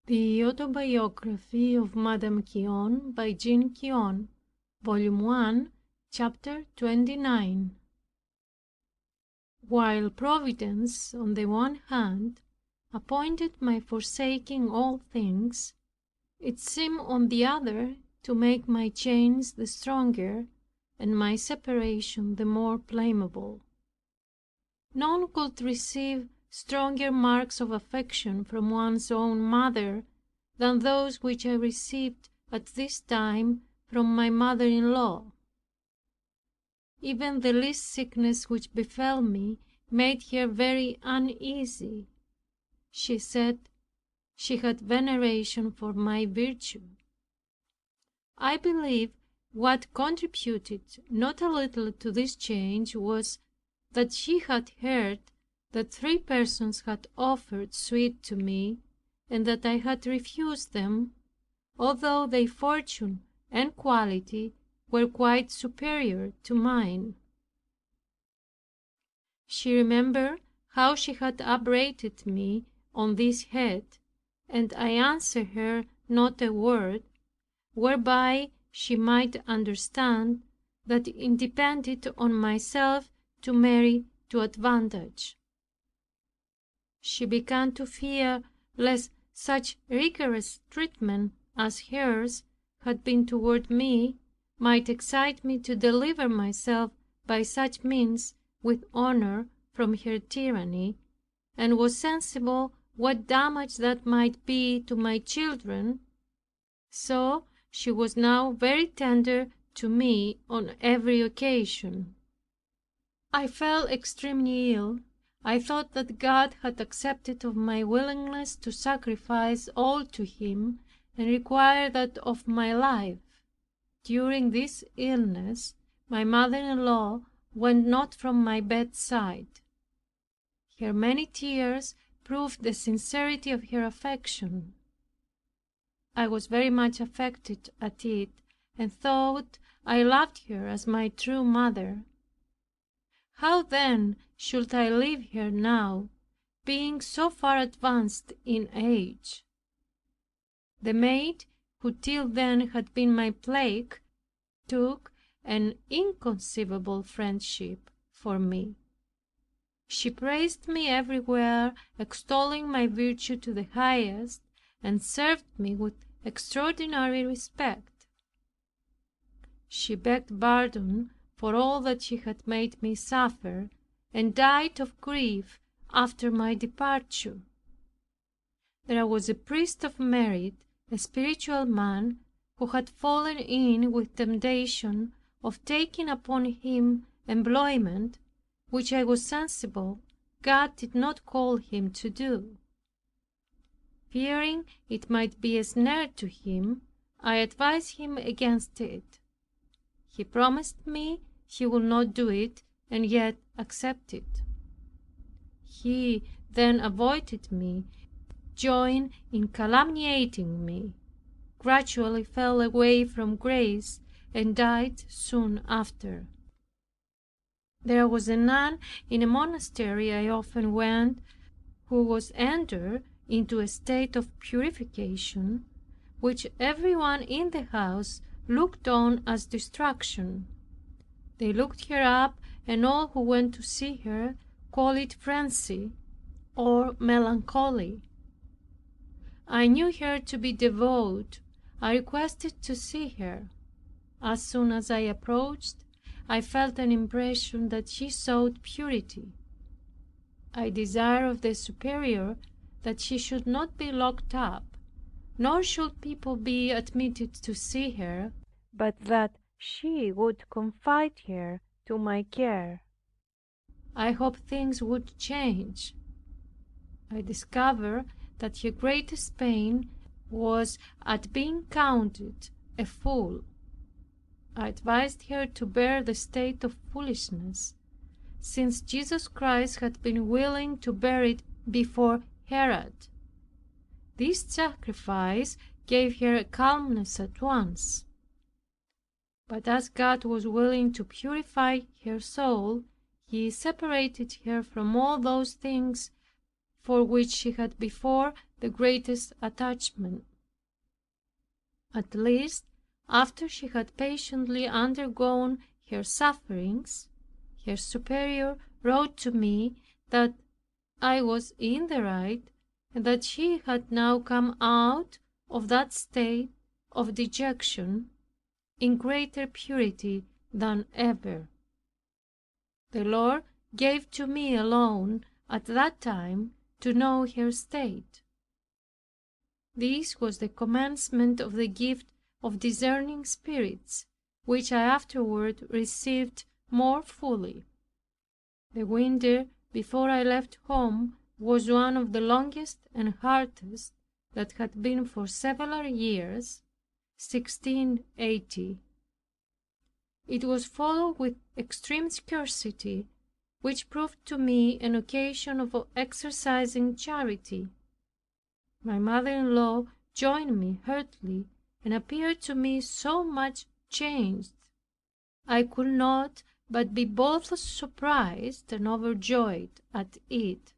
The Autobiography of Madame Guyon by Jeanne Guyon, Volume 1, Chapter 29. While Providence, on the one hand, appointed my forsaking all things, it seemed on the other to make my chains the stronger, and my separation the more blamable. None could receive stronger marks of affection from one's own mother than those which I received at this time from my mother-in-law. Even the least sickness which befell me made her very uneasy. She said she had veneration for my virtue. I believe what contributed not a little to this change was, that she had heard that 3 persons had offered suit to me, and that I had refused them, although their fortune and quality were quite superior to mine. She remembered how she had upbraided me on this head, and I answered her not a word, whereby she might understand that it depended on myself to marry to advantage. She began to fear lest such rigorous treatment as hers had been toward me might excite me to deliver myself by such means with honor from her tyranny, and was sensible what damage that might be to my children. So she was now very tender to me on every occasion. I fell extremely ill. I thought that God had accepted of my willingness to sacrifice all to Him, and required that of my life. During this illness, my mother-in-law went not from my bedside. Her many tears proved the sincerity of her affection. I was very much affected at it, and thought I loved her as my true mother. How then should I leave her now, being so far advanced in age? The maid, who till then had been my plague, took an inconceivable friendship for me. She praised me everywhere, extolling my virtue to the highest, and served me with extraordinary respect. She begged pardon for all that she had made me suffer, and died of grief after my departure. There was a priest of merit, a spiritual man, who had fallen in with temptation of taking upon him employment which I was sensible God did not call him to do. Fearing it might be a snare to him, I advised him against it. He promised me he would not do it, and yet accepted. He then avoided me, joined in calumniating me, gradually fell away from grace, and died soon after. There was a nun in a monastery I often went, who was entered into a state of purification, which everyone in the house looked on as destruction. They looked her up, and all who went to see her called it frenzy or melancholy. I knew her to be devout. I requested to see her. As soon as I approached, I felt an impression that she sought purity. I desired of the superior that she should not be locked up, nor should people be admitted to see her, but that she would confide her to my care. I hoped things would change. I discovered that her greatest pain was at being counted a fool. I advised her to bear the state of foolishness, since Jesus Christ had been willing to bear it before Herod. This sacrifice gave her a calmness at once. But as God was willing to purify her soul, He separated her from all those things for which she had before the greatest attachment. At least, after she had patiently undergone her sufferings, her superior wrote to me that I was in the right, and that she had now come out of that state of dejection in greater purity than ever. The Lord gave to me alone at that time to know her state. This was the commencement of the gift of discerning spirits, which I afterward received more fully. The winter before I left home was one of the longest and hardest that had been for several years, 1680. It was followed with extreme scarcity, which proved to me an occasion of exercising charity. My mother-in-law joined me heartily, and appeared to me so much changed, I could not but be both surprised and overjoyed at it.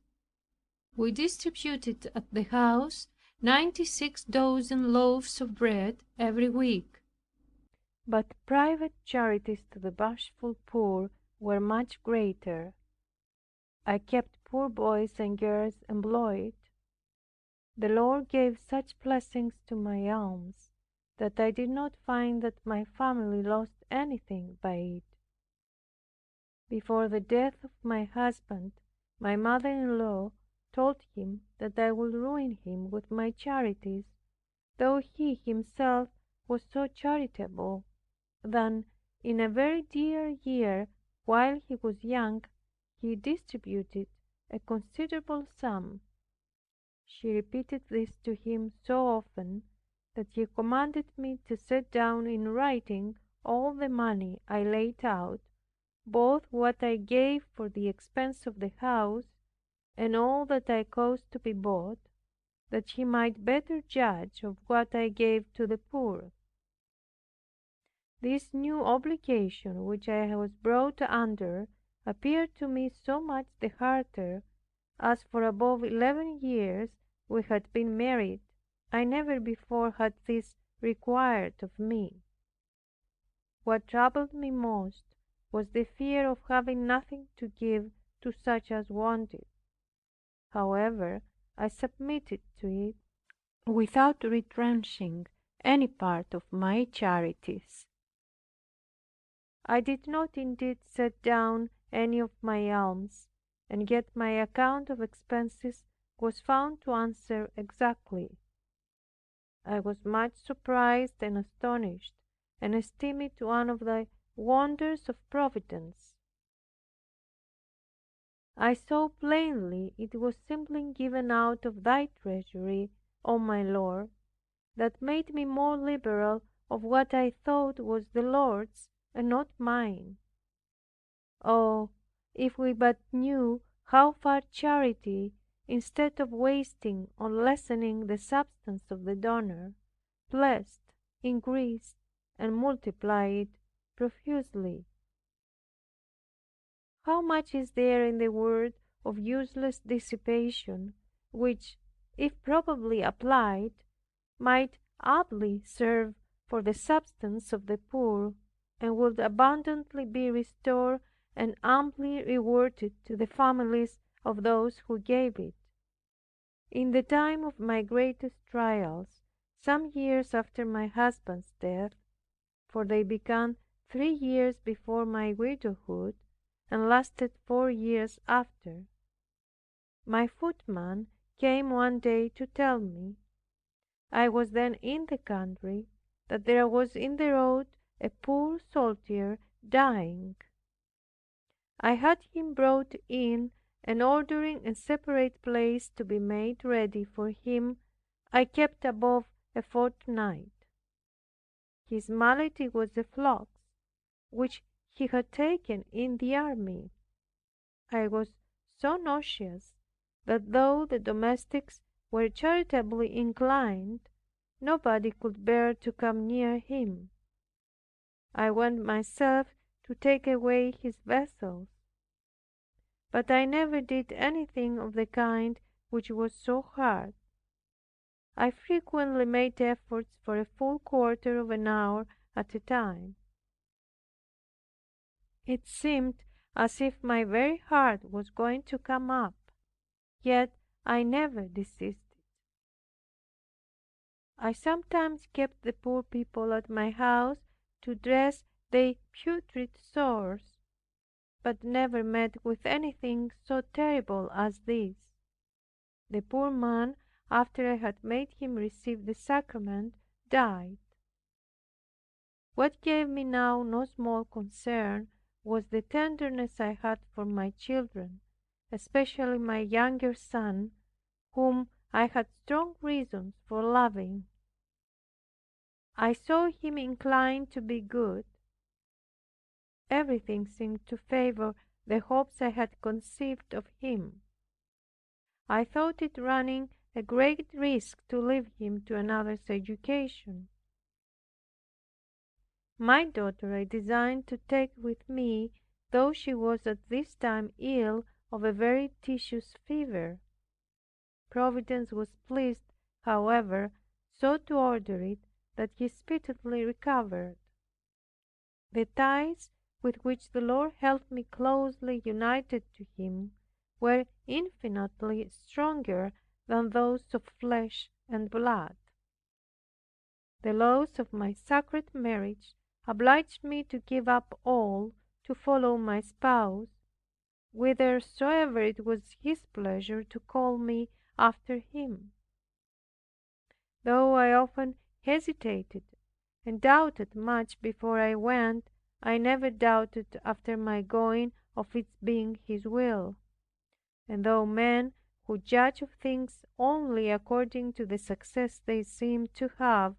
We distributed at the house 96 dozen loaves of bread every week. But private charities to the bashful poor were much greater. I kept poor boys and girls employed. The Lord gave such blessings to my alms, that I did not find that my family lost anything by it. Before the death of my husband, my mother-in-law told him that I would ruin him with my charities, though he himself was so charitable, that in a very dear year, while he was young, he distributed a considerable sum. She repeated this to him so often, that he commanded me to set down in writing all the money I laid out, both what I gave for the expense of the house, and all that I caused to be bought, that he might better judge of what I gave to the poor. This new obligation which I was brought under appeared to me so much the harder, as for above 11 years we had been married, I never before had this required of me. What troubled me most was the fear of having nothing to give to such as wanted. However, I submitted to it without retrenching any part of my charities. I did not indeed set down any of my alms, and yet my account of expenses was found to answer exactly. I was much surprised and astonished, and esteemed it one of the wonders of Providence. I saw plainly it was simply given out of thy treasury, O my Lord, that made me more liberal of what I thought was the Lord's and not mine. Oh, if we but knew how far charity, instead of wasting or lessening the substance of the donor, blessed, increased, and multiplied it profusely. How much is there in the world of useless dissipation, which, if properly applied, might aptly serve for the subsistence of the poor, and would abundantly be restored and amply rewarded to the families of those who gave it. In the time of my greatest trials, some years after my husband's death, for they began 3 years before my widowhood, and lasted 4 years after, my footman came one day to tell me, I was then in the country, that there was in the road a poor soldier dying. I had him brought in, and ordering a separate place to be made ready for him, I kept above a fortnight. His malady was the flux, which he had taken in the army. I was so nauseous, that though the domestics were charitably inclined, nobody could bear to come near him. I went myself to take away his vessels, but I never did anything of the kind which was so hard. I frequently made efforts for a full quarter of an hour at a time. It seemed as if my very heart was going to come up, yet I never desisted. I sometimes kept the poor people at my house to dress their putrid sores, but never met with anything so terrible as this. The poor man, after I had made him receive the sacrament, died. What gave me now no small concern was the tenderness I had for my children, especially my younger son, whom I had strong reasons for loving. I saw him inclined to be good. Everything seemed to favor the hopes I had conceived of him. I thought it running a great risk to leave him to another's education. My daughter I designed to take with me, though she was at this time ill of a very tedious fever. Providence was pleased, however, so to order it, that he speedily recovered. The ties with which the Lord held me closely united to him were infinitely stronger than those of flesh and blood. The laws of my sacred marriage obliged me to give up all to follow my spouse, whithersoever it was his pleasure to call me after him. Though I often hesitated and doubted much before I went, I never doubted after my going of its being his will. And though men who judge of things only according to the success they seem to have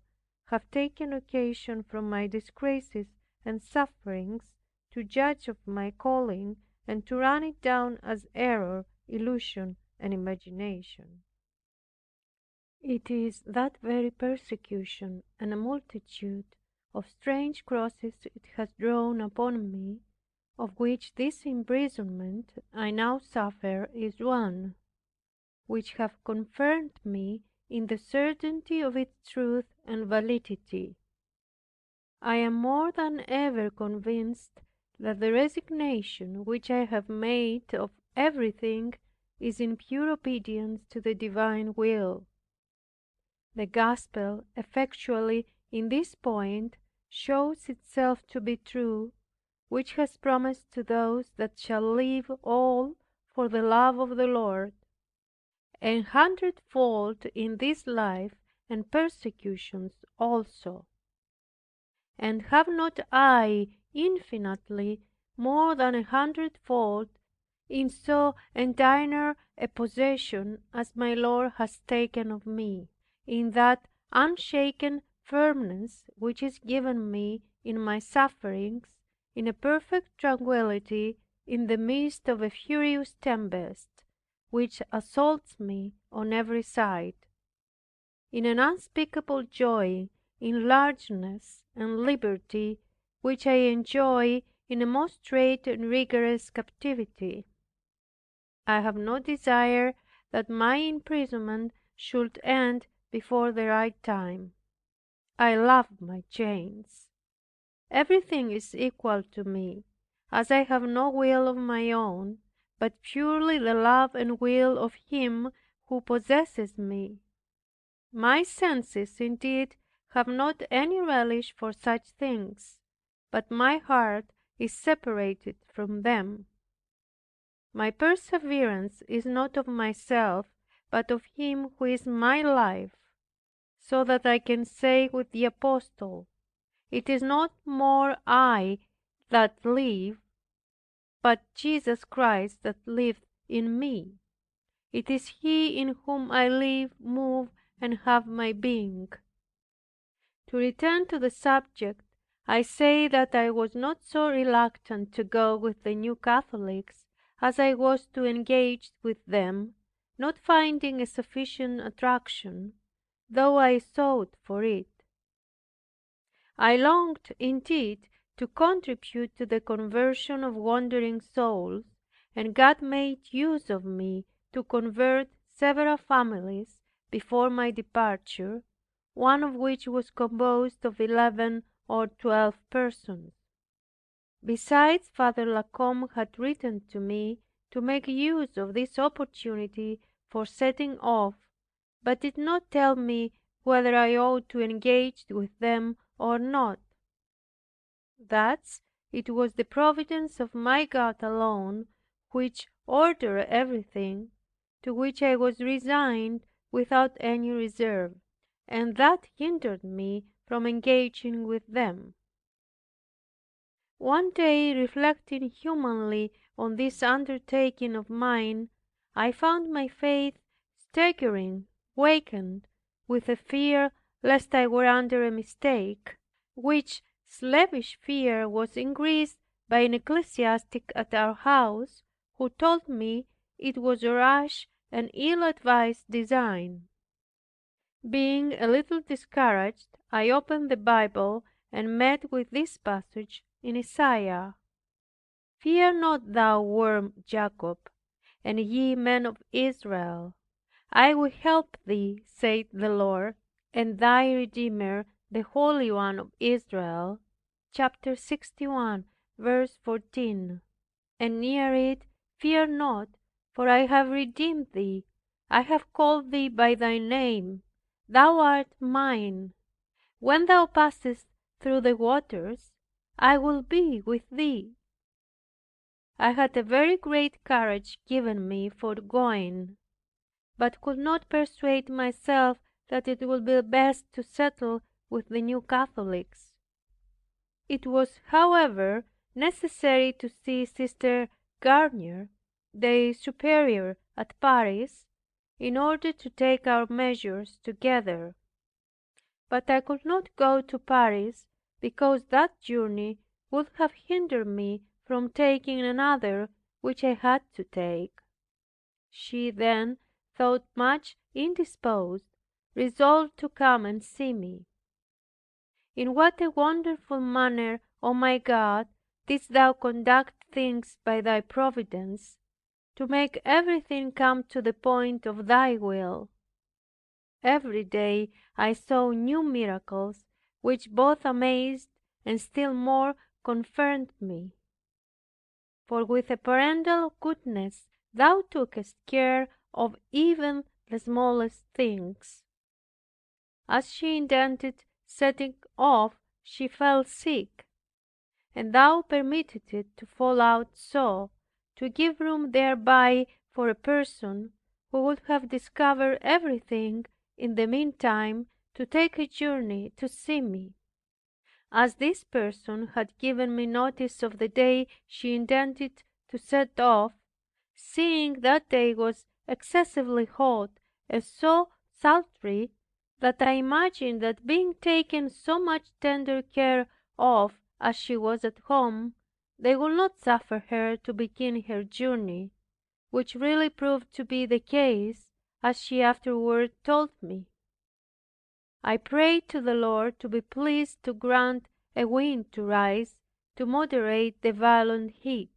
taken occasion from my disgraces and sufferings to judge of my calling, and to run it down as error, illusion, and imagination. It is that very persecution and a multitude of strange crosses it has drawn upon me, of which this imprisonment I now suffer is one, which have confirmed me in the certainty of its truth and validity. I am more than ever convinced that the resignation which I have made of everything is in pure obedience to the divine will. The gospel effectually in this point shows itself to be true, which has promised to those that shall leave all for the love of the Lord, an hundredfold in this life and persecutions also. And have not I infinitely more than a hundredfold in so entire a possession as my Lord has taken of me, in that unshaken firmness which is given me in my sufferings, in a perfect tranquillity in the midst of a furious tempest, which assaults me on every side, in an unspeakable joy, in largeness and liberty, which I enjoy in a most strait and rigorous captivity. I have no desire that my imprisonment should end before the right time. I love my chains. Everything is equal to me, as I have no will of my own, but purely the love and will of Him who possesses me. My senses indeed have not any relish for such things, but my heart is separated from them. My perseverance is not of myself, but of Him who is my life, so that I can say with the apostle, "It is not more I that live, but Jesus Christ that liveth in me. It is He in whom I live, move, and have my being." To return to the subject, I say that I was not so reluctant to go with the New Catholics as I was to engage with them, not finding a sufficient attraction, though I sought for it. I longed indeed to contribute to the conversion of wandering souls, and God made use of me to convert several families before my departure, one of which was composed of 11 or 12 persons. Besides, Father La Combe had written to me to make use of this opportunity for setting off, but did not tell me whether I ought to engage with them or not. Thus it was the providence of my God alone, which ordered everything, to which I was resigned without any reserve, and that hindered me from engaging with them. One day, reflecting humanly on this undertaking of mine, I found my faith staggering, weakened with a fear lest I were under a mistake, which slavish fear was increased by an ecclesiastic at our house, who told me it was a rash and ill-advised design. Being a little discouraged, I opened the Bible and met with this passage in Isaiah: "Fear not thou worm Jacob, and ye men of Israel. I will help thee, saith the Lord, and thy Redeemer, the Holy One of Israel." Chapter 61, verse 14. And near it, "Fear not, for I have redeemed thee. I have called thee by thy name. Thou art mine. When thou passest through the waters, I will be with thee." I had a very great courage given me for going, but could not persuade myself that it would be best to settle with the New Catholics. It was, however, necessary to see Sister Garnier, their superior at Paris, in order to take our measures together. But I could not go to Paris, because that journey would have hindered me from taking another which I had to take. She then, though much indisposed, resolved to come and see me. In what a wonderful manner, O my God, didst thou conduct things by thy providence, to make everything come to the point of thy will! Every day I saw new miracles, which both amazed and still more confirmed me. For with a parental goodness thou tookest care of even the smallest things. As she intended setting off, she fell sick, and thou permitted it to fall out so, to give room thereby for a person who would have discovered everything in the meantime to take a journey to see me. As this person had given me notice of the day she intended to set off, seeing that day was excessively hot and so sultry, that I imagined that being taken so much tender care of as she was at home, they would not suffer her to begin her journey, which really proved to be the case, as she afterward told me. I prayed to the Lord to be pleased to grant a wind to rise, to moderate the violent heat.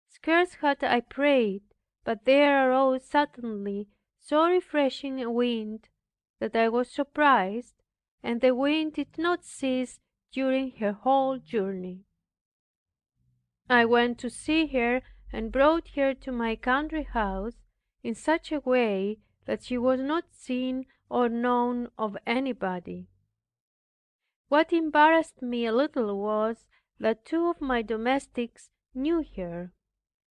Scarce had I prayed, but there arose suddenly so refreshing a wind, that I was surprised, and the wind did not cease during her whole journey. I went to see her, and brought her to my country house in such a way that she was not seen or known of anybody. What embarrassed me a little was, that two of my domestics knew her;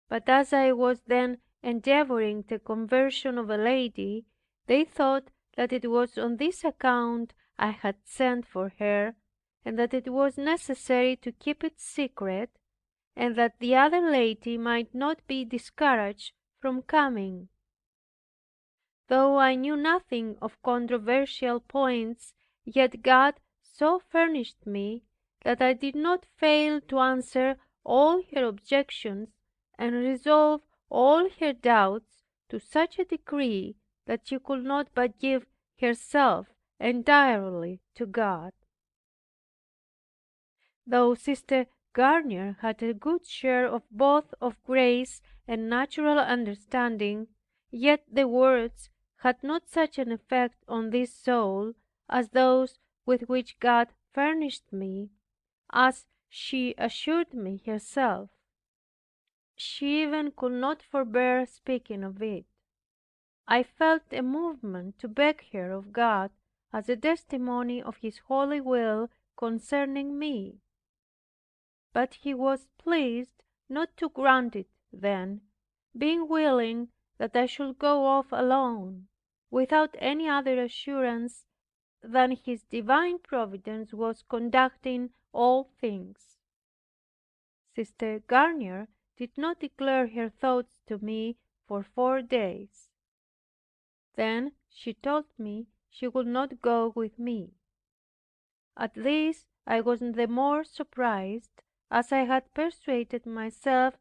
but as I was then endeavoring the conversion of a lady, they thought that it was on this account I had sent for her, and that it was necessary to keep it secret, and that the other lady might not be discouraged from coming. Though I knew nothing of controversial points, yet God so furnished me, that I did not fail to answer all her objections, and resolve all her doubts to such a degree, that she could not but give herself entirely to God. Though Sister Garnier had a good share of both of grace and natural understanding, Yet the words had not such an effect on this soul as those with which God furnished me, as she assured me herself. She even could not forbear speaking of it. I felt a movement to beg her of God as a testimony of His holy will concerning me. But He was pleased not to grant it then, being willing that I should go off alone, without any other assurance than His divine providence was conducting all things. Sister Garnier did not declare her thoughts to me for 4 days. Then she told me she would not go with me. At this I was the more surprised, as I had persuaded myself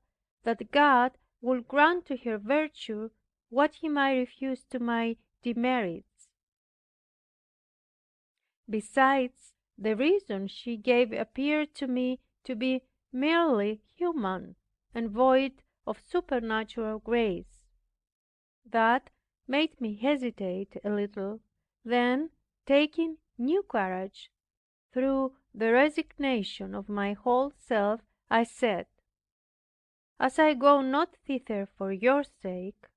that God would grant to her virtue what He might refuse to my demerits. Besides, the reason she gave appeared to me to be merely human and void of supernatural grace. That made me hesitate a little. Then, taking new courage, through the resignation of my whole self, I said, "As I go not thither for your sake,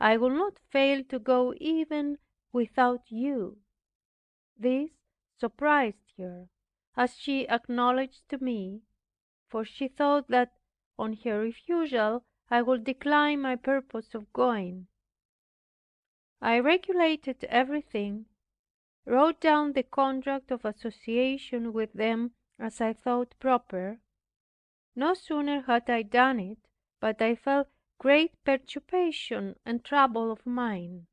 I will not fail to go even without you." This surprised her, as she acknowledged to me, for she thought that on her refusal I would decline my purpose of going. I regulated everything, wrote down the contract of association with them as I thought proper. No sooner had I done it, but I felt great perturbation and trouble of mind.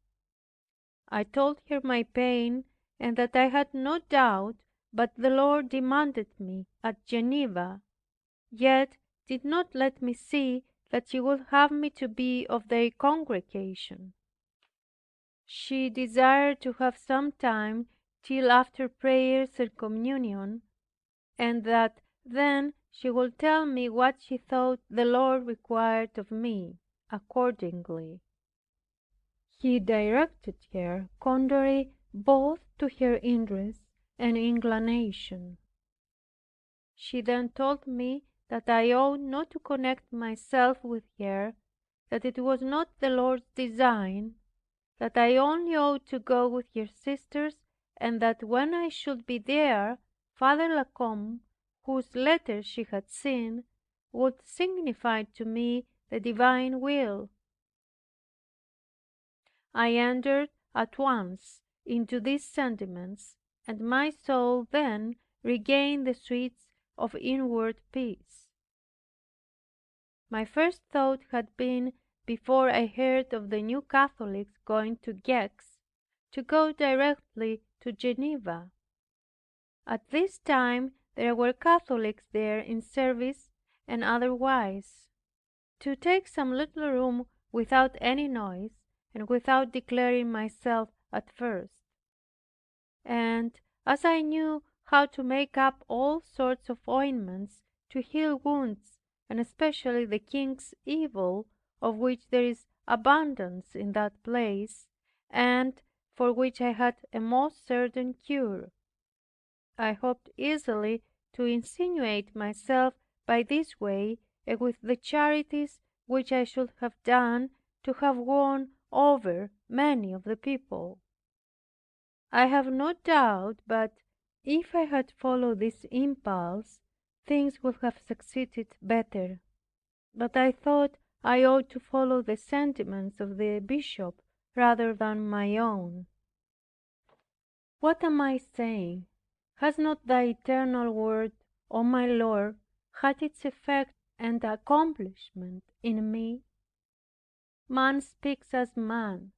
I told her my pain, and that I had no doubt but the Lord demanded me at Geneva, yet did not let me see that He would have me to be of their congregation. She desired to have some time till after prayers and communion, and that then she would tell me what she thought the Lord required of me. Accordingly, He directed her contrary both to her interest and inclination. She then told me that I ought not to connect myself with her, that it was not the Lord's design, that I only ought to go with her sisters, and that when I should be there, Father La Combe, whose letter she had seen, would signify to me the divine will. I entered at once into these sentiments, and my soul then regained the sweets of inward peace. My first thought had been, before I heard of the New Catholics going to Gex, to go directly to Geneva. At this time there were Catholics there in service and otherwise. To take some little room without any noise, and without declaring myself at first. And as I knew how to make up all sorts of ointments to heal wounds, and especially the king's evil, of which there is abundance in that place, and for which I had a most certain cure, I hoped easily to insinuate myself by this way, and with the charities which I should have done, to have won over many of the people. I have no doubt but, if I had followed this impulse, things would have succeeded better. But I thought I ought to follow the sentiments of the bishop rather than my own. What am I saying? Has not Thy eternal word, O my Lord, had its effect and accomplishment in me? Man speaks as man,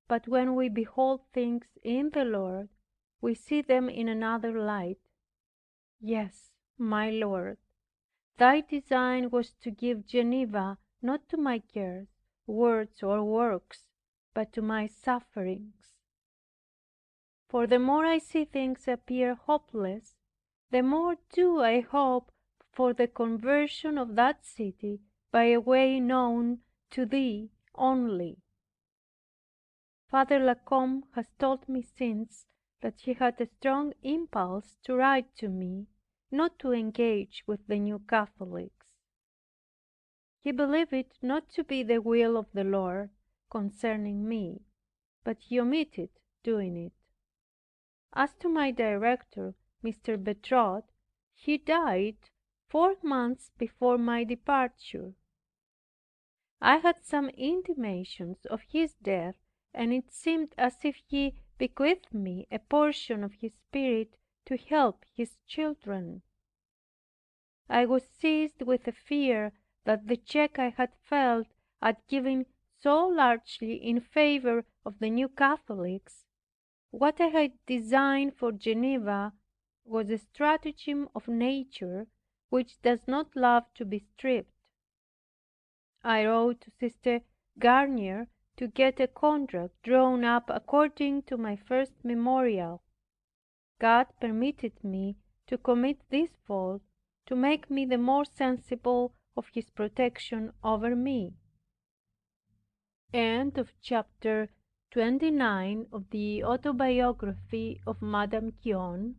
but when we behold things in the Lord, we see them in another light. Yes, my Lord, Thy design was to give Geneva not to my cares, words, or works, but to my sufferings. For the more I see things appear hopeless, the more do I hope for the conversion of that city by a way known to Thee only. Father La Combe has told me since that he had a strong impulse to write to me, not to engage with the New Catholics. He believed it not to be the will of the Lord concerning me, but he omitted doing it. As to my director, Mr. Bertot, he died 4 months before my departure. I had some intimations of his death, and it seemed as if he bequeathed me a portion of his spirit to help his children. I was seized with a fear that the check I had felt at giving so largely in favor of the New Catholics, what I had designed for Geneva, was a stratagem of nature which does not love to be stripped. I wrote to Sister Garnier to get a contract drawn up according to my first memorial. God permitted me to commit this fault, to make me the more sensible of His protection over me. End of chapter 29 of the Autobiography of Madame Guyon.